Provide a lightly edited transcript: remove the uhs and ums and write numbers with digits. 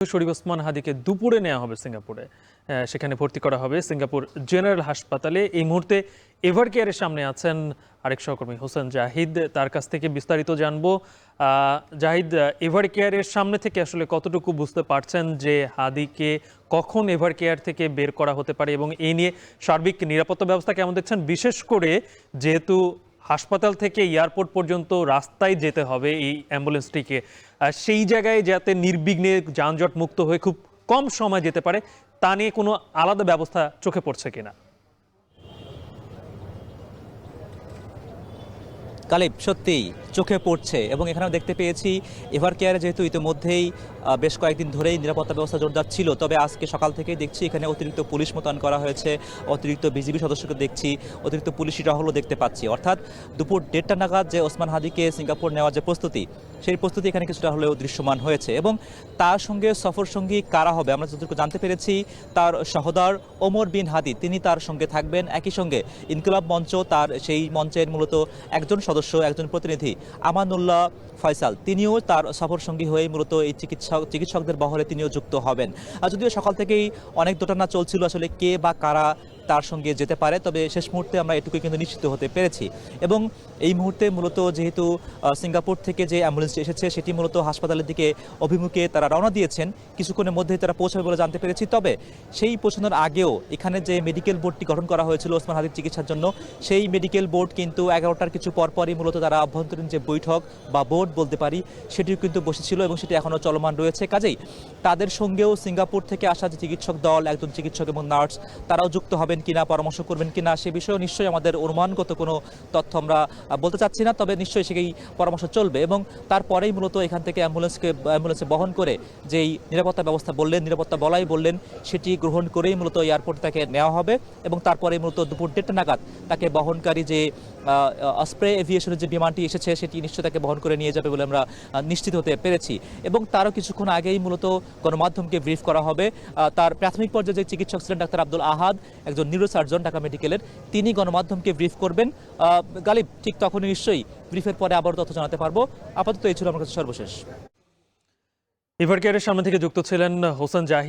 শরীফ ওসমান হাদিকে দুপুরে নেওয়া হবে সিঙ্গাপুরে, সেখানে ভর্তি করা হবে সিঙ্গাপুর জেনারেল হাসপাতালে। এই মুহূর্তে এভার কেয়ারের সামনে আছেন আরেক সহকর্মী হোসেন জাহিদ, তার কাছ থেকে বিস্তারিত জানবো। জাহিদ, এভার কেয়ারের সামনে থেকে আসলে কতটুকু বুঝতে পারছেন যে হাদিকে কখন এভার কেয়ার থেকে বের করা হতে পারে এবং এই নিয়ে সার্বিক নিরাপত্তা ব্যবস্থা কেমন দেখছেন, বিশেষ করে যেহেতু হাসপাতাল থেকে এয়ারপোর্ট পর্যন্ত রাস্তায় যেতে হবে এই অ্যাম্বুলেন্সটিকে, সেই জায়গায় যাতে নির্বিঘ্নে যানজট মুক্ত হয়ে খুব কম সময় যেতে পারে তা নিয়ে কোনো আলাদা ব্যবস্থা চোখে পড়ছে কিনা? কালিব, সত্যিই চোখে পড়ছে এবং এখানেও দেখতে পেয়েছি এভার কেয়ারে যেহেতু ইতিমধ্যেই বেশ কয়েকদিন ধরেই নিরাপত্তা ব্যবস্থা জোরদার ছিল, তবে আজকে সকাল থেকেই দেখছি এখানে অতিরিক্ত পুলিশ মোতায়েন করা হয়েছে, অতিরিক্ত বিজিবি সদস্যকে দেখছি, অতিরিক্ত পুলিশি টহলও দেখতে পাচ্ছি। অর্থাৎ দুপুর 1:30 নাগাদ যে ওসমান হাদিকে সিঙ্গাপুর নেওয়ার যে প্রস্তুতি, সেই প্রস্তুতি এখানে কিছুটা হলেও দৃশ্যমান হয়েছে। এবং তার সঙ্গে সফর সঙ্গী কারা হবে আমরা যতটুকু জানতে পেরেছি, তার সহোদর ওমর বিন হাদি তিনি তার সঙ্গে থাকবেন। একই সঙ্গে ইনকিলাব মঞ্চ, তার সেই মঞ্চের মূলত একজন সদস্য, একজন প্রতিনিধি আমানুল্লাহ ফয়সাল, তিনিও তার সফর সঙ্গী হয়ে মূলত এই চিকিৎসকদের বহরে তিনিও যুক্ত হবেন। আর যদিও সকাল থেকেই অনেক দোটানা চলছিল আসলে কে বা কারা তার সঙ্গে যেতে পারে, তবে শেষ মুহূর্তে আমরা এটুকুই কিন্তু নিশ্চিত হতে পেরেছি। এবং এই মুহূর্তে মূলত যেহেতু সিঙ্গাপুর থেকে যে অ্যাম্বুলেন্সটি এসেছে সেটি মূলত হাসপাতালের দিকে অভিমুখে তারা রওনা দিয়েছেন, কিছুক্ষণের মধ্যেই তারা পৌঁছাবে বলে জানতে পেরেছি। তবে সেই পৌঁছানোর আগেও এখানে যে মেডিকেল বোর্ডটি গঠন করা হয়েছিল ওসমান হাদির চিকিৎসার জন্য, সেই মেডিকেল বোর্ড কিন্তু 11টার কিছু পরপরই মূলত তারা অভ্যন্তরীণ যে বৈঠক বা বোর্ড বলতে পারি সেটিও কিন্তু বসেছিল এবং সেটি এখনও চলমান রয়েছে। কাজেই তাদের সঙ্গেও সিঙ্গাপুর থেকে আসা যে চিকিৎসক দল, একজন চিকিৎসক এবং নার্স, তারাও যুক্ত হবেন কিনা, পরামর্শ করবেন কিনা সে বিষয়েও নিশ্চয়ই আমাদের অনুমানগত কোনো তথ্য আমরা বলতে চাচ্ছি না, তবে নিশ্চয়ই সেই পরামর্শ চলবে। এবং তারপরেই মূলত এখান থেকে অ্যাম্বুলেন্সে বহন করে যেই নিরাপত্তা ব্যবস্থা বললেন, নিরাপত্তা বলাই বললেন, সেটি গ্রহণ করেই মূলত এয়ারপোর্ট তাকে নেওয়া হবে এবং তারপরে মূলত দুপুর 1:30 নাগাদ তাকে বহনকারী যে অসপ্রে এভিয়েশনের যে বিমানটি এসেছে সেটি নিশ্চয়ই তাকে বহন করে নিয়ে যাবে বলে আমরা নিশ্চিত হতে পেরেছি। এবং তারও কিছুক্ষণ আগেই মূলত গণমাধ্যমকে ব্রিফ করা হবে। তার প্রাথমিক পর্যায়ে যে চিকিৎসক ছিলেন ডাক্তার আব্দুল আহাদ, একজন নিউরোসার্জন ঢাকা মেডিকেলের, তিনি গণমাধ্যমকে ব্রিফ করবেন। গালিব, ঠিক তখনই নিশ্চয়ই ব্রিফের পরে আবার তথ্য জানাতে পারবো। আপাতত এই ছিল আমার কাছে সর্বশেষ। এভার কেয়ারের সামনে থেকে যুক্ত ছিলেন হোসেন জাহিদ।